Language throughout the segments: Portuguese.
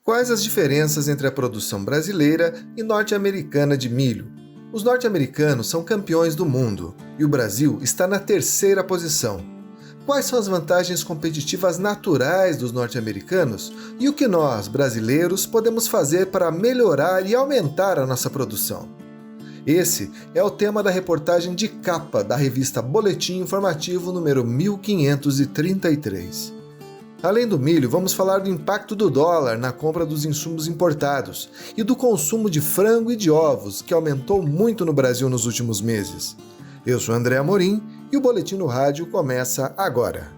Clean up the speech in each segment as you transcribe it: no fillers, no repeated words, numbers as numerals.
Quais as diferenças entre a produção brasileira e norte-americana de milho? Os norte-americanos são campeões do mundo e o Brasil está na terceira posição. Quais são as vantagens competitivas naturais dos norte-americanos e o que nós, brasileiros, podemos fazer para melhorar e aumentar a nossa produção? Esse é o tema da reportagem de capa da revista Boletim Informativo número 1533. Além do milho, vamos falar do impacto do dólar na compra dos insumos importados e do consumo de frango e de ovos, que aumentou muito no Brasil nos últimos meses. Eu sou André Amorim e o Boletim no Rádio começa agora.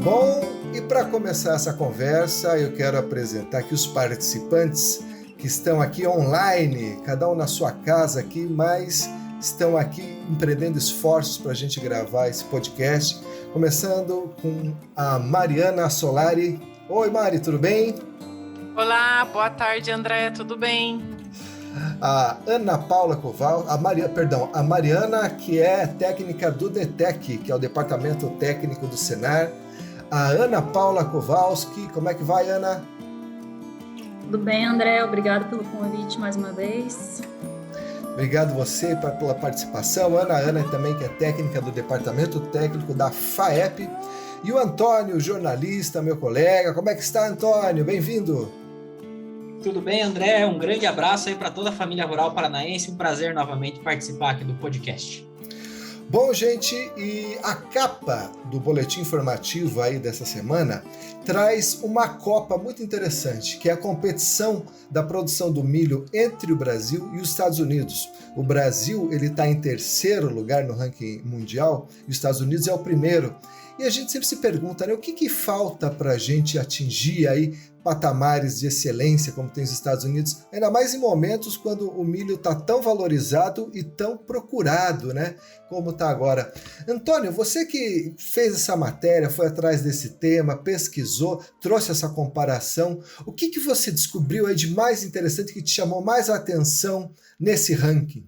Bom, e para começar essa conversa, eu quero apresentar aqui os participantes que estão aqui online, cada um na sua casa aqui, mas estão aqui empreendendo esforços para a gente gravar esse podcast, começando com a Mariana Solari. Oi, Mari, tudo bem? Olá, boa tarde, André, tudo bem? A Ana Paula Koval, a Mariana, que é técnica do DETEC, que é o Departamento Técnico do Senar. A Ana Paula Kowalski, como é que vai, Ana? Tudo bem, André, obrigado pelo convite mais uma vez. Obrigado você pela participação. Ana também, que é técnica do Departamento Técnico da FAEP. E o Antônio, jornalista, meu colega. Como é que está, Antônio? Bem-vindo. Tudo bem, André? Um grande abraço aí para toda a família rural paranaense. Um prazer novamente participar aqui do podcast. Bom, gente, e a capa do boletim informativo aí dessa semana traz uma copa muito interessante, que é a competição da produção do milho entre o Brasil e os Estados Unidos. O Brasil ele está em terceiro lugar no ranking mundial e os Estados Unidos é o primeiro. E a gente sempre se pergunta, né, o que falta para a gente atingir aí patamares de excelência como tem os Estados Unidos, ainda mais em momentos quando o milho está tão valorizado e tão procurado, né, como está agora. Antônio, você que fez essa matéria, foi atrás desse tema, pesquisou, trouxe essa comparação, o que você descobriu aí de mais interessante que te chamou mais a atenção nesse ranking?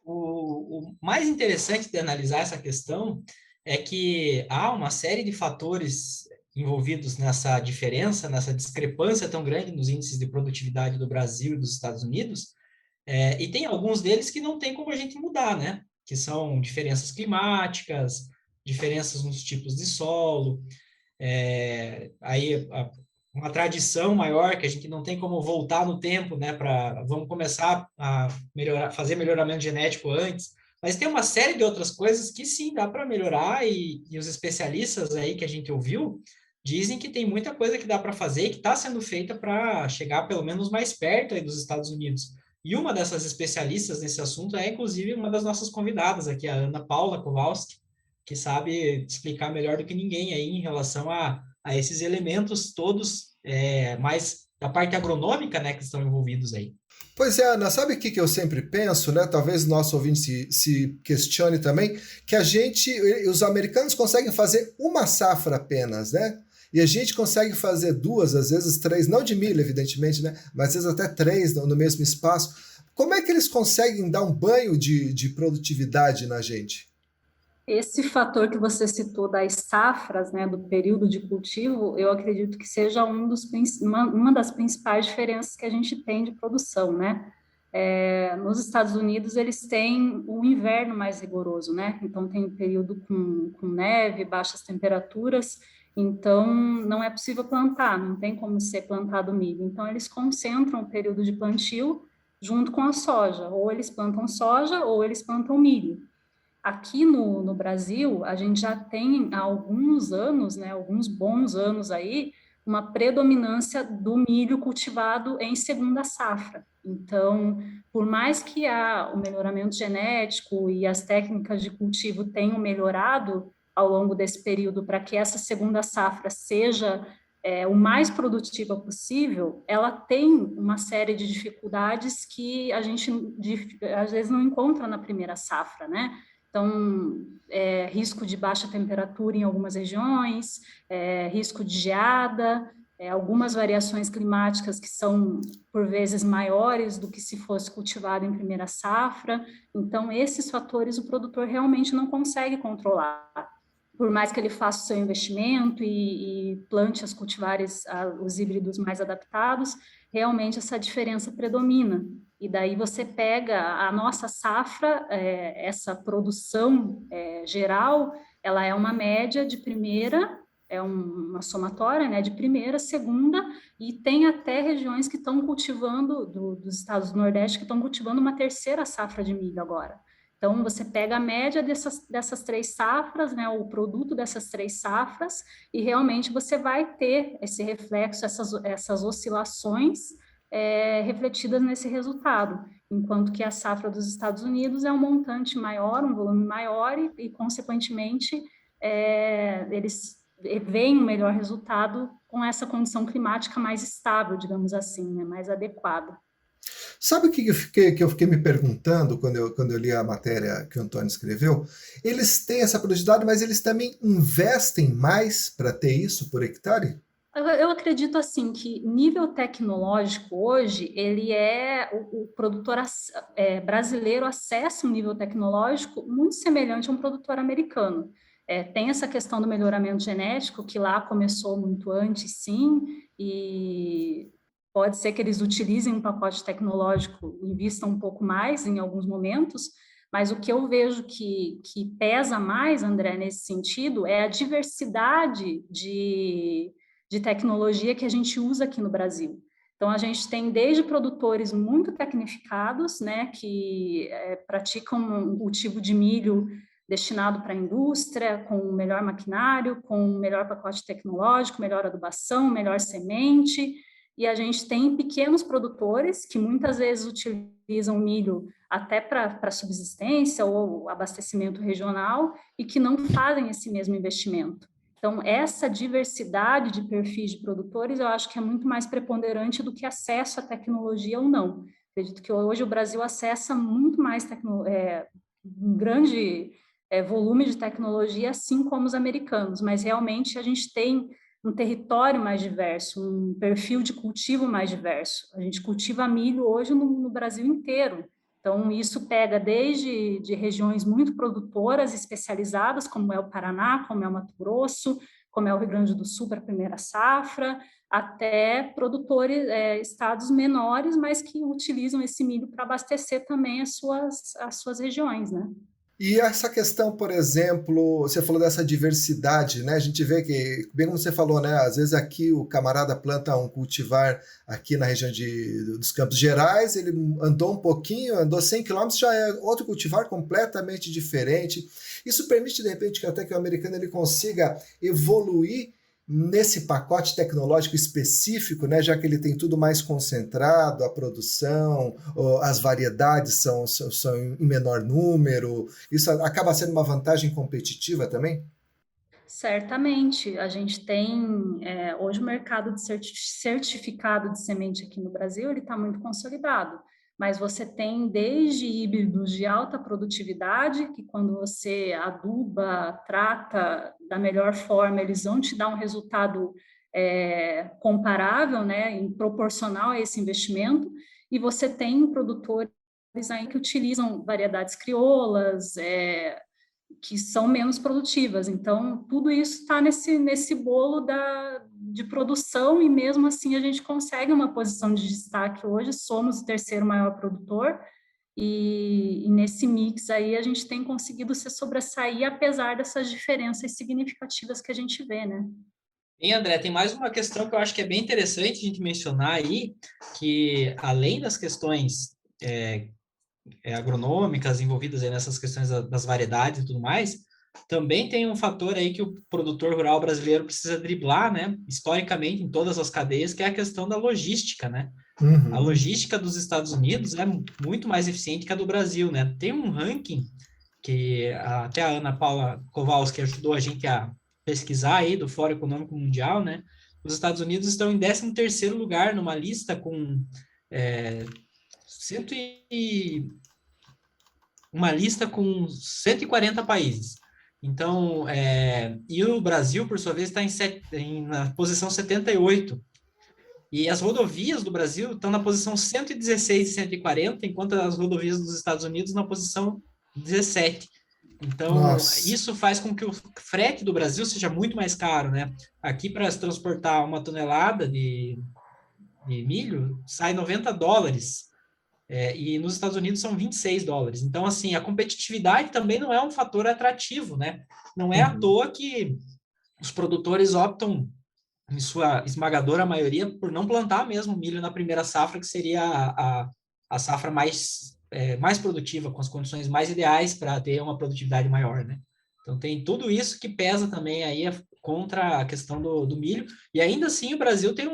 O mais interessante de analisar essa questão é que há uma série de fatores envolvidos nessa diferença, nessa discrepância tão grande nos índices de produtividade do Brasil e dos Estados Unidos, e tem alguns deles que não tem como a gente mudar, né? Que são diferenças climáticas, diferenças nos tipos de solo, uma tradição maior que a gente não tem como voltar no tempo, né? Vamos começar a fazer melhoramento genético antes. Mas tem uma série de outras coisas que sim, dá para melhorar e os especialistas aí que a gente ouviu dizem que tem muita coisa que dá para fazer e que está sendo feita para chegar pelo menos mais perto aí dos Estados Unidos. E uma dessas especialistas nesse assunto é, inclusive, uma das nossas convidadas aqui, a Ana Paula Kowalski, que sabe explicar melhor do que ninguém aí em relação a esses elementos todos, mais da parte agronômica, né, que estão envolvidos aí. Pois é, Ana, sabe o que eu sempre penso, né? Talvez o nosso ouvinte se questione também, que os americanos conseguem fazer uma safra apenas, né? E a gente consegue fazer duas, às vezes três, não de milho, evidentemente, né? Mas às vezes até três no mesmo espaço. Como é que eles conseguem dar um banho de produtividade na gente? Esse fator que você citou das safras, né, do período de cultivo, eu acredito que seja uma das principais diferenças que a gente tem de produção, né? Nos Estados Unidos, eles têm o inverno mais rigoroso, né? Então, tem um período com neve, baixas temperaturas, então não é possível plantar, não tem como ser plantado milho. Então, eles concentram o período de plantio junto com a soja, ou eles plantam soja ou eles plantam milho. Aqui no Brasil, a gente já tem há alguns anos, né, alguns bons anos aí, uma predominância do milho cultivado em segunda safra. Então, por mais que o melhoramento genético e as técnicas de cultivo tenham melhorado ao longo desse período para que essa segunda safra seja o mais produtiva possível, ela tem uma série de dificuldades que a gente às vezes não encontra na primeira safra, né? Então, risco de baixa temperatura em algumas regiões, risco de geada, algumas variações climáticas que são, por vezes, maiores do que se fosse cultivado em primeira safra. Então, esses fatores o produtor realmente não consegue controlar. Por mais que ele faça o seu investimento e plante as cultivares, os híbridos mais adaptados, realmente essa diferença predomina. E daí você pega a nossa safra, essa produção geral, ela é uma média de primeira, é uma somatória, né, de primeira, segunda, e tem até regiões que estão cultivando, dos estados do Nordeste, que estão cultivando uma terceira safra de milho agora. Então, você pega a média dessas 3 safras, né, o produto dessas 3 safras, e realmente você vai ter esse reflexo, essas oscilações refletidas nesse resultado, enquanto que a safra dos Estados Unidos é um montante maior, um volume maior, e consequentemente, eles veem um melhor resultado com essa condição climática mais estável, digamos assim, né, mais adequada. Sabe o que eu fiquei me perguntando quando eu li a matéria que o Antônio escreveu? Eles têm essa produtividade, mas eles também investem mais para ter isso por hectare? Eu acredito assim que nível tecnológico hoje ele o produtor brasileiro acessa um nível tecnológico muito semelhante a um produtor americano. Tem essa questão do melhoramento genético que lá começou muito antes, sim, e pode ser que eles utilizem um pacote tecnológico, invistam um pouco mais em alguns momentos, mas o que eu vejo que pesa mais, André, nesse sentido, é a diversidade de tecnologia que a gente usa aqui no Brasil. Então, a gente tem desde produtores muito tecnificados, né, que praticam um cultivo de milho destinado para a indústria, com melhor maquinário, com melhor pacote tecnológico, melhor adubação, melhor semente, e a gente tem pequenos produtores que muitas vezes utilizam milho até para subsistência ou abastecimento regional e que não fazem esse mesmo investimento. Então, essa diversidade de perfis de produtores, eu acho que é muito mais preponderante do que acesso à tecnologia ou não. Acredito que hoje o Brasil acessa muito mais um grande volume de tecnologia, assim como os americanos, mas realmente a gente tem um território mais diverso, um perfil de cultivo mais diverso. A gente cultiva milho hoje no Brasil inteiro. Então, isso pega desde de regiões muito produtoras, especializadas, como é o Paraná, como é o Mato Grosso, como é o Rio Grande do Sul para a primeira safra, até produtores, estados menores, mas que utilizam esse milho para abastecer também as suas regiões, né? E essa questão, por exemplo, você falou dessa diversidade, né? A gente vê que, bem como você falou, né? Às vezes aqui o camarada planta um cultivar aqui na região dos Campos Gerais, ele andou um pouquinho, andou 100 quilômetros, já é outro cultivar completamente diferente. Isso permite, de repente, que até que o americano ele consiga evoluir nesse pacote tecnológico específico, né, já que ele tem tudo mais concentrado, a produção, as variedades são em menor número, isso acaba sendo uma vantagem competitiva também? Certamente, a gente tem, hoje o mercado de certificado de semente aqui no Brasil, ele está muito consolidado, mas você tem desde híbridos de alta produtividade, que quando você aduba, trata da melhor forma, eles vão te dar um resultado comparável, né, proporcional a esse investimento, e você tem produtores aí que utilizam variedades crioulas, que são menos produtivas. Então, tudo isso está nesse bolo de produção e mesmo assim a gente consegue uma posição de destaque hoje, somos o terceiro maior produtor e nesse mix aí a gente tem conseguido se sobressair apesar dessas diferenças significativas que a gente vê, né? E André, tem mais uma questão que eu acho que é bem interessante a gente mencionar aí, que além das questões agronômicas envolvidas aí nessas questões das variedades e tudo mais, também tem um fator aí que o produtor rural brasileiro precisa driblar, né, historicamente em todas as cadeias, que é a questão da logística, né? Uhum. A logística dos Estados Unidos é muito mais eficiente que a do Brasil, né? Tem um ranking que até a Ana Paula Kowalski ajudou a gente a pesquisar aí do Fórum Econômico Mundial, né? Os Estados Unidos estão em 13º lugar numa lista com uma lista com 140 países. Então, e o Brasil, por sua vez, está na posição 78. E as rodovias do Brasil estão na posição 116 e 140, enquanto as rodovias dos Estados Unidos na posição 17. Então, Nossa. isso faz com que o frete do Brasil seja muito mais caro, né? Aqui, para se transportar uma tonelada de milho, sai $90. E nos Estados Unidos são $26. Então, assim, a competitividade também não é um fator atrativo, né? Não é à toa que os produtores optam, em sua esmagadora maioria, por não plantar mesmo milho na primeira safra, que seria a safra mais produtiva, com as condições mais ideais para ter uma produtividade maior, né? Então, tem tudo isso que pesa também aí contra a questão do milho. E ainda assim, o Brasil tem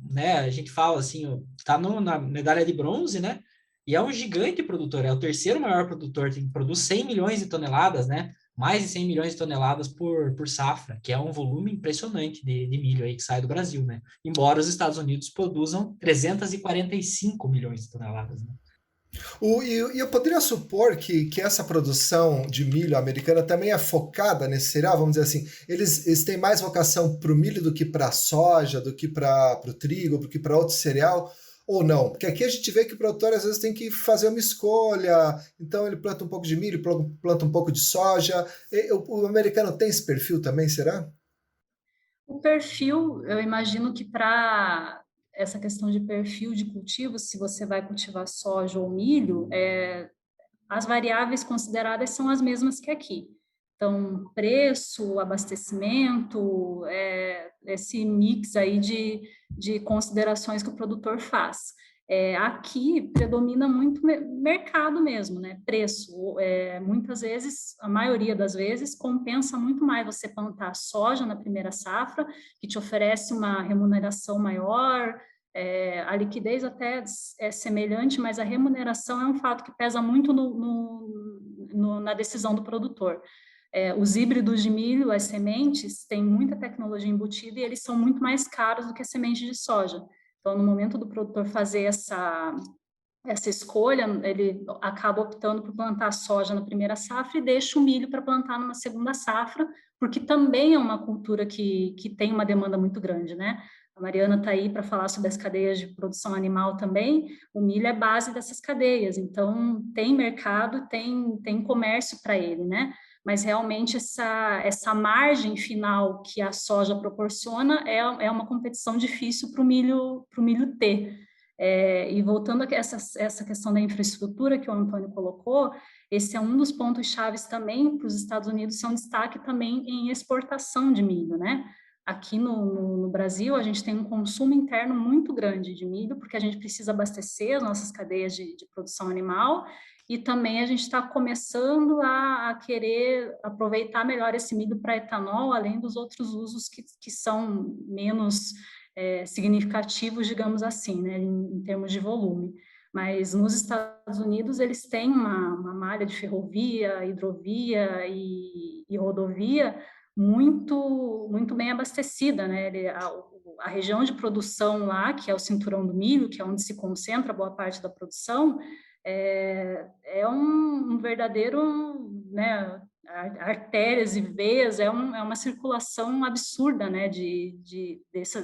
né? A gente fala assim, está na medalha de bronze, né? E é um gigante produtor, é o terceiro maior produtor, produz 100 milhões de toneladas, né? Mais de 100 milhões de toneladas por safra, que é um volume impressionante de milho aí que sai do Brasil, né? Embora os Estados Unidos produzam 345 milhões de toneladas, né? E eu poderia supor que essa produção de milho americana também é focada nesse cereal, vamos dizer assim, eles têm mais vocação para o milho do que para a soja, do que para o trigo, do que para outro cereal, ou não? Porque aqui a gente vê que o produtor às vezes tem que fazer uma escolha, então ele planta um pouco de milho, planta um pouco de soja. O americano tem esse perfil também, será? O perfil, eu imagino que para essa questão de perfil de cultivo, se você vai cultivar soja ou milho, as variáveis consideradas são as mesmas que aqui. Então, preço, abastecimento, esse mix aí de considerações que o produtor faz. Aqui predomina muito mercado mesmo, né? Preço. Muitas vezes, a maioria das vezes, compensa muito mais você plantar soja na primeira safra, que te oferece uma remuneração maior, a liquidez até é semelhante, mas a remuneração é um fato que pesa muito na decisão do produtor. Os híbridos de milho, as sementes, têm muita tecnologia embutida e eles são muito mais caros do que a semente de soja. Então, no momento do produtor fazer essa escolha, ele acaba optando por plantar soja na primeira safra e deixa o milho para plantar numa segunda safra, porque também é uma cultura que tem uma demanda muito grande, né? A Mariana está aí para falar sobre as cadeias de produção animal também. O milho é base dessas cadeias, então tem mercado, tem comércio para ele, né? Mas realmente essa margem final que a soja proporciona é uma competição difícil para o milho ter. E voltando a essa questão da infraestrutura que o Antônio colocou, esse é um dos pontos chaves também para os Estados Unidos ser um destaque também em exportação de milho, né? Aqui no Brasil, a gente tem um consumo interno muito grande de milho, porque a gente precisa abastecer as nossas cadeias de produção animal, e também a gente está começando a querer aproveitar melhor esse milho para etanol, além dos outros usos que são menos significativos, digamos assim, né, em termos de volume. Mas nos Estados Unidos eles têm uma malha de ferrovia, hidrovia e rodovia muito bem abastecida, né? A região de produção lá, que é o cinturão do milho, que é onde se concentra boa parte da produção, é um verdadeiro, né, artérias e veias, é uma circulação absurda, né,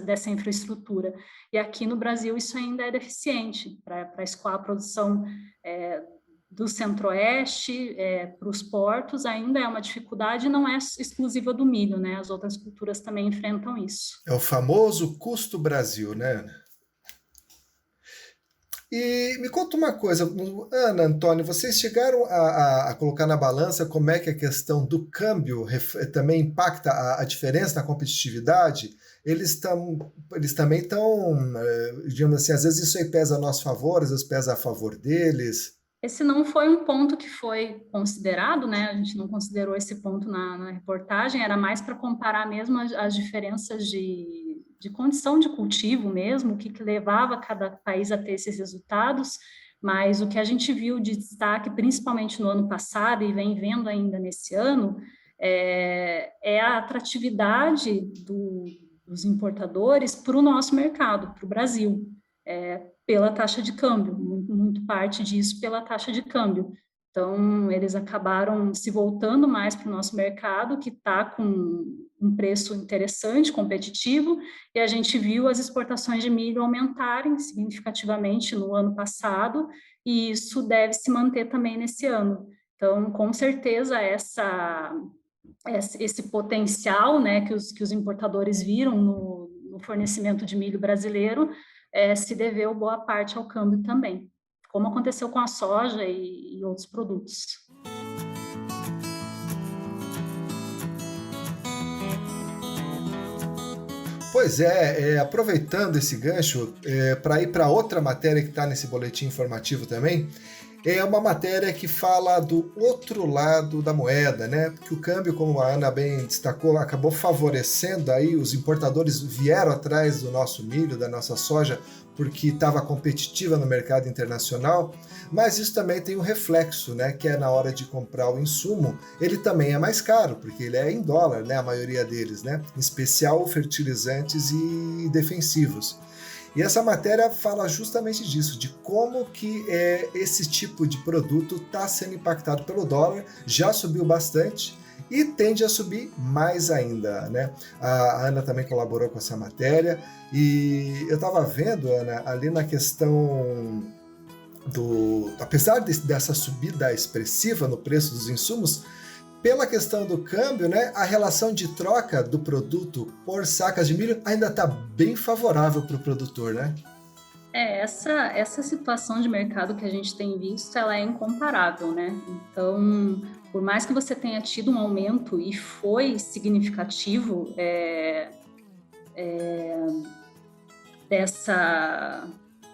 dessa infraestrutura. E aqui no Brasil isso ainda é deficiente para escoar a produção do centro-oeste para os portos, ainda é uma dificuldade, não é exclusiva do milho, né, as outras culturas também enfrentam isso. É o famoso custo Brasil, né? E me conta uma coisa, Ana, Antônio, vocês chegaram a colocar na balança como é que a questão do câmbio também impacta a diferença na competitividade? Eles também estão, digamos assim, às vezes isso aí pesa a nosso favor, às vezes pesa a favor deles. Esse não foi um ponto que foi considerado, né? A gente não considerou esse ponto na reportagem, era mais para comparar mesmo as diferenças de condição de cultivo mesmo, o que levava cada país a ter esses resultados, mas o que a gente viu de destaque, principalmente no ano passado e vem vendo ainda nesse ano, é a atratividade dos importadores para o nosso mercado, para o Brasil, pela taxa de câmbio, muito parte disso pela taxa de câmbio. Então, eles acabaram se voltando mais para o nosso mercado, que está com um preço interessante, competitivo, e a gente viu as exportações de milho aumentarem significativamente no ano passado, e isso deve se manter também nesse ano. Então, com certeza, esse potencial, né, que os importadores viram no fornecimento de milho brasileiro se deveu boa parte ao câmbio também, como aconteceu com a soja e outros produtos. Pois é, aproveitando esse gancho, para ir para outra matéria que está nesse boletim informativo também, é uma matéria que fala do outro lado da moeda, né? Porque o câmbio, como a Ana bem destacou, acabou favorecendo aí, os importadores vieram atrás do nosso milho, da nossa soja, porque estava competitiva no mercado internacional, mas isso também tem um reflexo, né? Que é na hora de comprar o insumo, ele também é mais caro, porque ele é em dólar, né? A maioria deles, né? Em especial fertilizantes e defensivos. E essa matéria fala justamente disso, de como que esse tipo de produto está sendo impactado pelo dólar, já subiu bastante e tende a subir mais ainda, né? A Ana também colaborou com essa matéria e eu estava vendo, Ana, ali na questão apesar dessa subida expressiva no preço dos insumos, pela questão do câmbio, né, a relação de troca do produto por sacas de milho ainda está bem favorável para o produtor, né? Essa situação de mercado que a gente tem visto, ela é incomparável, né? Então, por mais que você tenha tido um aumento e foi significativo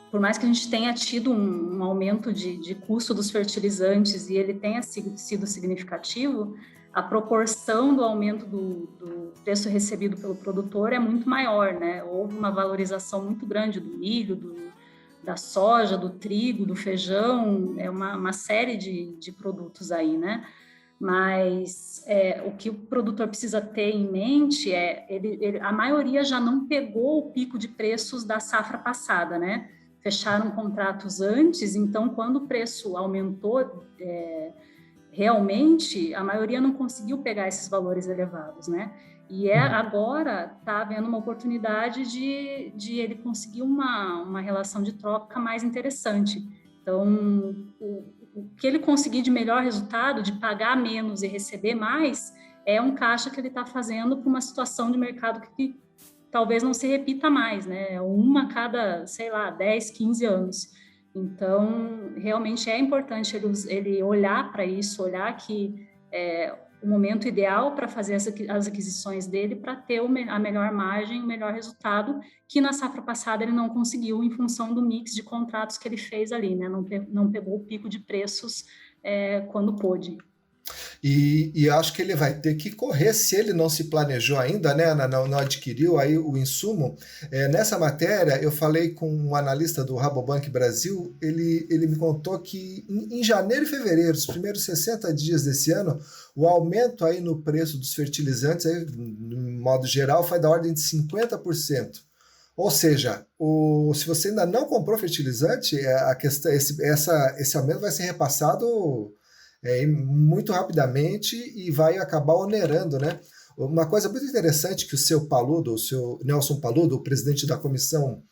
por mais que a gente tenha tido um aumento de custo dos fertilizantes e ele tenha sido significativo, a proporção do aumento do preço recebido pelo produtor é muito maior, né? Houve uma valorização muito grande do milho, da soja, do trigo, do feijão, uma série de produtos aí, né? Mas o que o produtor precisa ter em mente a maioria já não pegou o pico de preços da safra passada, né? Fecharam contratos antes, então quando o preço aumentou realmente, a maioria não conseguiu pegar esses valores elevados, né? E agora está havendo uma oportunidade de ele conseguir uma relação de troca mais interessante. Então, o que ele conseguir de melhor resultado, de pagar menos e receber mais, é um caixa que ele está fazendo para uma situação de mercado que talvez não se repita mais, né? Uma a cada, 10, 15 anos. Então, realmente é importante ele olhar para isso, olhar que o momento ideal para fazer as aquisições dele para ter a melhor margem, o melhor resultado, que na safra passada ele não conseguiu em função do mix de contratos que ele fez ali, né? Não pegou o pico de preços quando pôde. E acho que ele vai ter que correr se ele não se planejou ainda, né, não adquiriu aí o insumo. Nessa matéria, eu falei com um analista do Rabobank Brasil, ele me contou que em janeiro e fevereiro, os primeiros 60 dias desse ano, o aumento aí no preço dos fertilizantes, aí, no modo geral, foi da ordem de 50%. Ou seja, se você ainda não comprou fertilizante, esse aumento vai ser repassado muito rapidamente e vai acabar onerando, né? Uma coisa muito interessante que o seu Nelson Paludo, o presidente da Comissão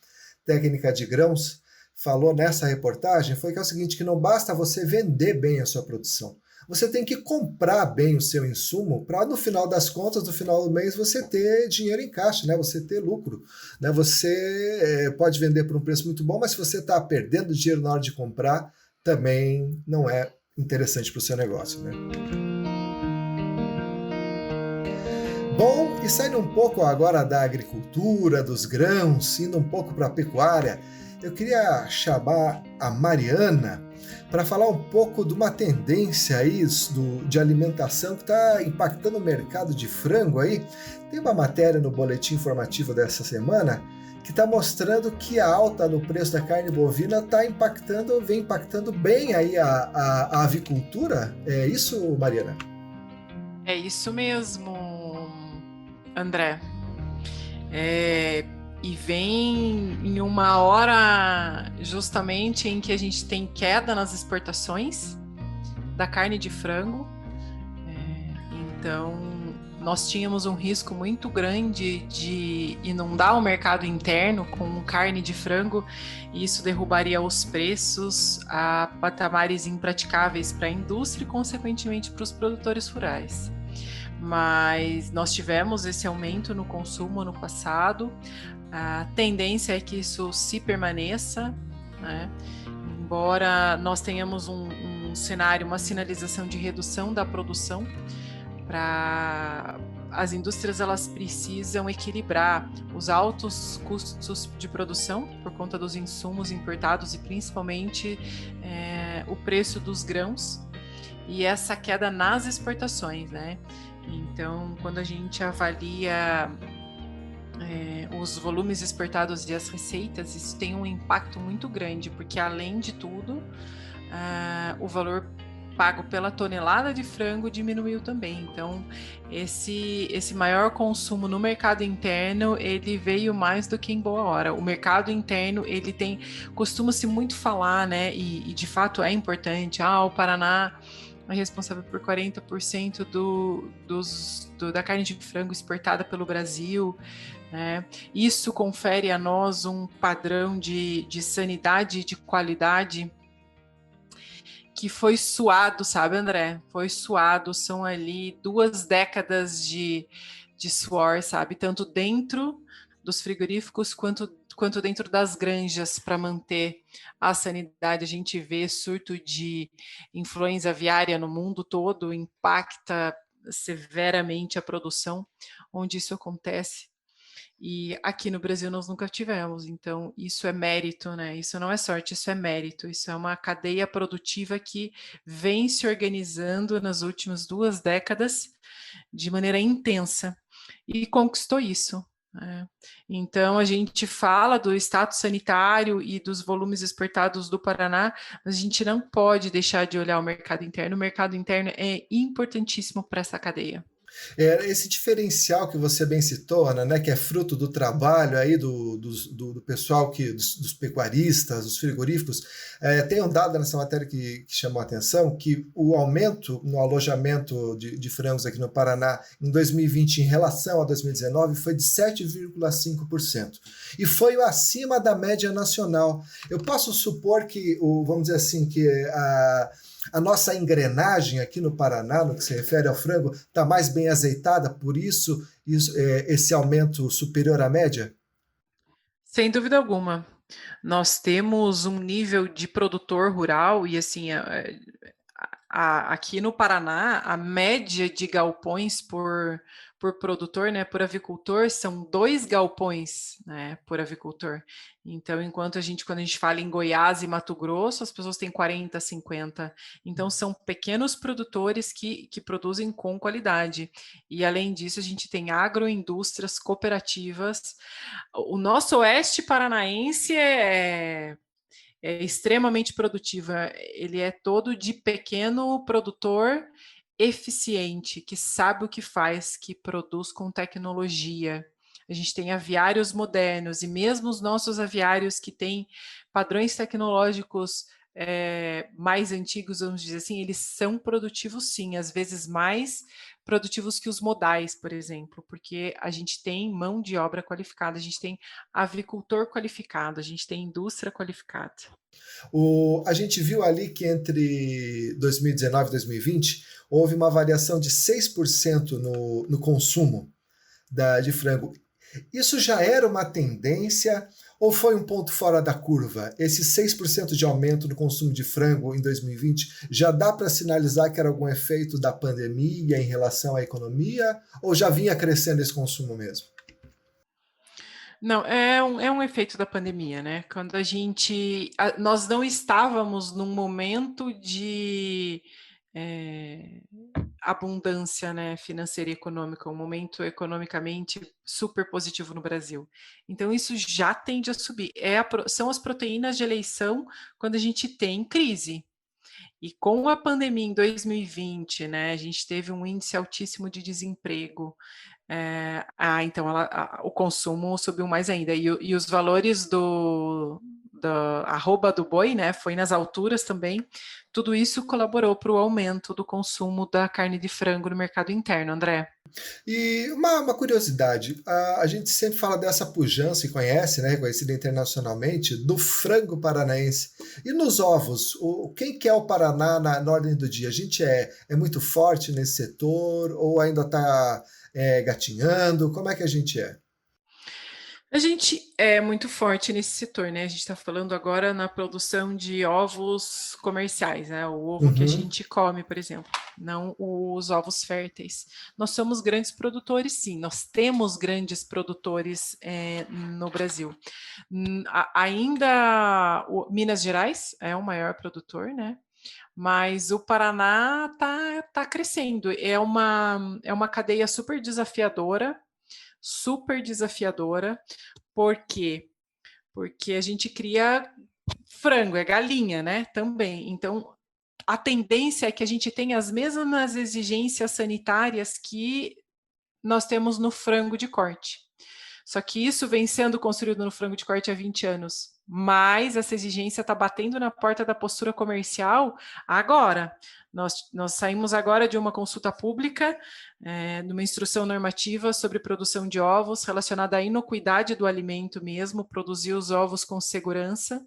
Técnica de Grãos, falou nessa reportagem foi que é o seguinte, que não basta você vender bem a sua produção, você tem que comprar bem o seu insumo para no final das contas, no final do mês, você ter dinheiro em caixa, né? Você ter lucro, né? Você pode vender por um preço muito bom, mas se você está perdendo dinheiro na hora de comprar, também não é interessante para o seu negócio, né? Bom, e saindo um pouco agora da agricultura, dos grãos, indo um pouco para a pecuária, eu queria chamar a Mariana para falar um pouco de uma tendência aí de alimentação que está impactando o mercado de frango aí. Tem uma matéria no boletim informativo dessa semana que está mostrando que a alta no preço da carne bovina vem impactando bem aí a avicultura. É isso, Mariana? É isso mesmo, André. E vem em uma hora justamente em que a gente tem queda nas exportações da carne de frango. Então, nós tínhamos um risco muito grande de inundar o mercado interno com carne de frango, e isso derrubaria os preços a patamares impraticáveis para a indústria e, consequentemente, para os produtores rurais. Mas nós tivemos esse aumento no consumo no passado, a tendência é que isso se permaneça, né? Embora nós tenhamos um cenário, uma sinalização de redução da produção, as indústrias elas precisam equilibrar os altos custos de produção por conta dos insumos importados e principalmente o preço dos grãos e essa queda nas exportações, né? Então, quando a gente avalia os volumes exportados e as receitas, isso tem um impacto muito grande, porque além de tudo, o valor pago pela tonelada de frango diminuiu também. Então, esse maior consumo no mercado interno, ele veio mais do que em boa hora. O mercado interno, ele costuma-se muito falar, né, e de fato é importante, o Paraná é responsável por 40% da carne de frango exportada pelo Brasil, né? Isso confere a nós um padrão de sanidade e de qualidade que foi suado, sabe, André? Foi suado, são ali 2 décadas de suor, sabe? Tanto dentro dos frigoríficos quanto dentro das granjas para manter a sanidade. A gente vê surto de influenza aviária no mundo todo, impacta severamente a produção onde isso acontece. E aqui no Brasil nós nunca tivemos, então isso é mérito, né? Isso não é sorte, isso é mérito, isso é uma cadeia produtiva que vem se organizando nas últimas 2 décadas de maneira intensa e conquistou isso, né? Então a gente fala do status sanitário e dos volumes exportados do Paraná, mas a gente não pode deixar de olhar o mercado interno. O mercado interno é importantíssimo para essa cadeia. Esse diferencial que você bem citou, Ana, né, que é fruto do trabalho aí do pessoal, dos pecuaristas, dos frigoríficos, tem um dado nessa matéria que chamou a atenção, que o aumento no alojamento de frangos aqui no Paraná em 2020 em relação a 2019 foi de 7,5%. E foi acima da média nacional. Eu posso supor que, vamos dizer assim, que a nossa engrenagem aqui no Paraná, no que se refere ao frango, está mais bem azeitada, por isso esse aumento superior à média? Sem dúvida alguma. Nós temos um nível de produtor rural e, assim, aqui no Paraná, a média de galpões por produtor, né, por avicultor, são 2 galpões, né, por avicultor. Então, quando a gente fala em Goiás e Mato Grosso, as pessoas têm 40, 50. Então, são pequenos produtores que produzem com qualidade. E, além disso, a gente tem agroindústrias cooperativas. O nosso oeste paranaense é extremamente produtiva. Ele é todo de pequeno produtor eficiente, que sabe o que faz, que produz com tecnologia. A gente tem aviários modernos, e mesmo os nossos aviários que têm padrões tecnológicos mais antigos, vamos dizer assim, eles são produtivos sim, às vezes mais produtivos que os modais, por exemplo, porque a gente tem mão de obra qualificada, a gente tem avicultor qualificado, a gente tem indústria qualificada. A gente viu ali que entre 2019 e 2020 houve uma variação de 6% no consumo de frango. Isso já era uma tendência ou foi um ponto fora da curva? Esse 6% de aumento no consumo de frango em 2020 já dá para sinalizar que era algum efeito da pandemia em relação à economia ou já vinha crescendo esse consumo mesmo? Não, é um efeito da pandemia, né? Quando nós não estávamos num momento de abundância, né, financeira e econômica, um momento economicamente super positivo no Brasil. Então, isso já tende a subir. São as proteínas de eleição quando a gente tem crise. E com a pandemia em 2020, né, a gente teve um índice altíssimo de desemprego. Então o consumo subiu mais ainda. E os valores da arroba do boi, né, foi nas alturas também. Tudo isso colaborou para o aumento do consumo da carne de frango no mercado interno, André. E uma curiosidade, a gente sempre fala dessa pujança e conhece, né, reconhecida internacionalmente, do frango paranaense. E nos ovos, quem que é o Paraná na ordem do dia? A gente é muito forte nesse setor ou ainda está gatinhando? Como é que a gente é? A gente é muito forte nesse setor, né? A gente está falando agora na produção de ovos comerciais, né? O ovo que a gente come, por exemplo, não os ovos férteis. Nós somos grandes produtores, sim. Nós temos grandes produtores no Brasil. Ainda Minas Gerais é o maior produtor, né? Mas o Paraná tá crescendo. É uma cadeia super desafiadora. Por quê? Porque a gente cria frango, é galinha, né? Também. Então, a tendência é que a gente tenha as mesmas exigências sanitárias que nós temos no frango de corte. Só que isso vem sendo construído no frango de corte há 20 anos. Mas essa exigência está batendo na porta da postura comercial agora. Nós saímos agora de uma consulta pública, numa instrução normativa sobre produção de ovos, relacionada à inocuidade do alimento mesmo, produzir os ovos com segurança.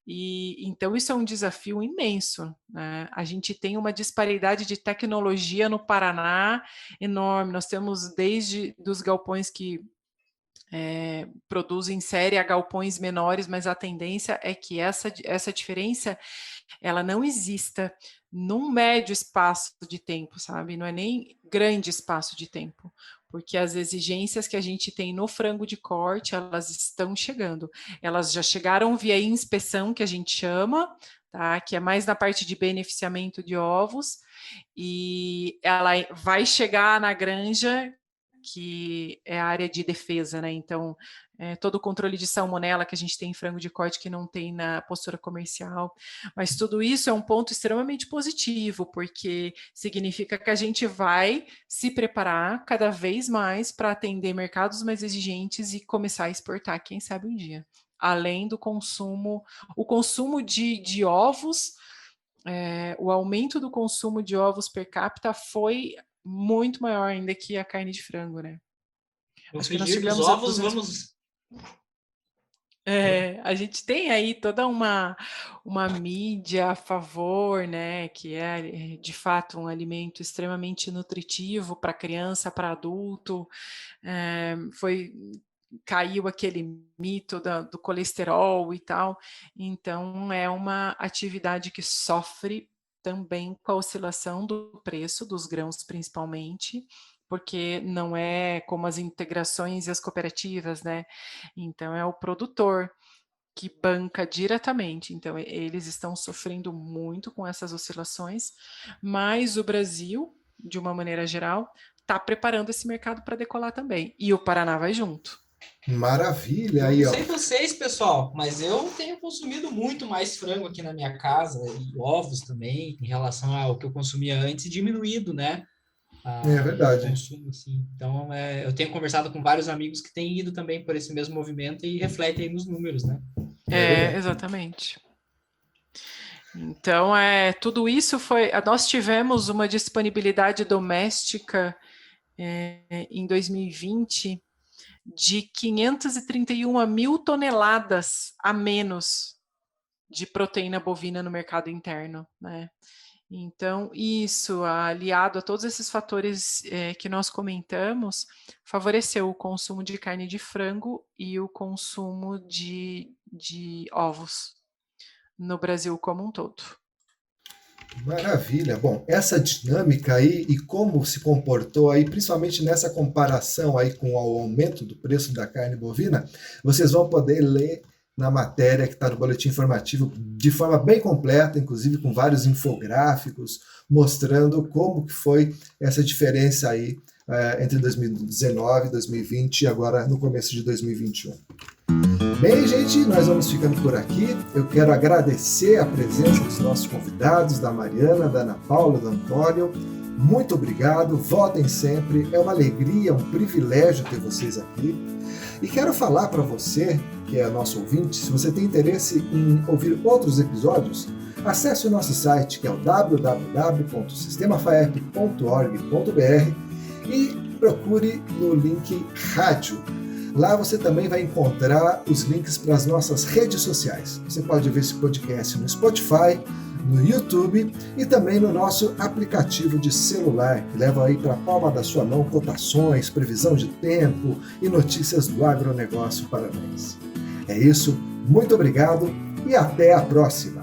E então isso é um desafio imenso, né? A gente tem uma disparidade de tecnologia no Paraná enorme. Nós temos desde dos galpões que produzem série a galpões menores, mas a tendência é que essa diferença ela não exista num médio espaço de tempo, sabe? Não é nem grande espaço de tempo, porque as exigências que a gente tem no frango de corte, elas estão chegando. Elas já chegaram via inspeção, que a gente chama, tá? Que é mais na parte de beneficiamento de ovos, e ela vai chegar na granja, que é a área de defesa, né? Então, todo o controle de salmonela que a gente tem em frango de corte que não tem na postura comercial. Mas tudo isso é um ponto extremamente positivo, porque significa que a gente vai se preparar cada vez mais para atender mercados mais exigentes e começar a exportar, quem sabe um dia. Além do consumo, o consumo de ovos, o aumento do consumo de ovos per capita foi muito maior ainda que a carne de frango, né? Acho que nós tivemos ovos, a gente tem aí toda uma mídia a favor, né? Que é de fato um alimento extremamente nutritivo para criança, para adulto. Caiu aquele mito do colesterol e tal. Então é uma atividade que sofre também com a oscilação do preço dos grãos, principalmente, porque não é como as integrações e as cooperativas, né? Então é o produtor que banca diretamente. Então eles estão sofrendo muito com essas oscilações, mas o Brasil, de uma maneira geral, está preparando esse mercado para decolar também. E o Paraná vai junto. Maravilha! Aí, não sei vocês, pessoal, mas eu tenho consumido muito mais frango aqui na minha casa, e ovos também, em relação ao que eu consumia antes, diminuído, né? É verdade. Consumo, assim. Então, eu tenho conversado com vários amigos que têm ido também por esse mesmo movimento e refletem aí nos números, né? Exatamente. Então, tudo isso nós tivemos uma disponibilidade doméstica em 2020 de 531 mil toneladas a menos de proteína bovina no mercado interno, né? Então, isso, aliado a todos esses fatores que nós comentamos, favoreceu o consumo de carne de frango e o consumo de ovos no Brasil como um todo. Maravilha. Bom, essa dinâmica aí e como se comportou aí, principalmente nessa comparação aí com o aumento do preço da carne bovina, vocês vão poder ler na matéria que está no boletim informativo de forma bem completa, inclusive com vários infográficos, mostrando como que foi essa diferença aí entre 2019, 2020 e agora no começo de 2021. Bem, gente, nós vamos ficando por aqui. Eu quero agradecer a presença dos nossos convidados, da Mariana, da Ana Paula, do Antônio, Muito obrigado, voltem sempre, é uma alegria, um privilégio ter vocês aqui. E quero falar para você, que é nosso ouvinte, se você tem interesse em ouvir outros episódios, acesse o nosso site, que é o www.sistemafaep.org.br e procure no link rádio. Lá você também vai encontrar os links para as nossas redes sociais. Você pode ver esse podcast no Spotify, no YouTube e também no nosso aplicativo de celular, que leva aí para a palma da sua mão cotações, previsão de tempo e notícias do agronegócio paranaense. É isso, muito obrigado e até a próxima!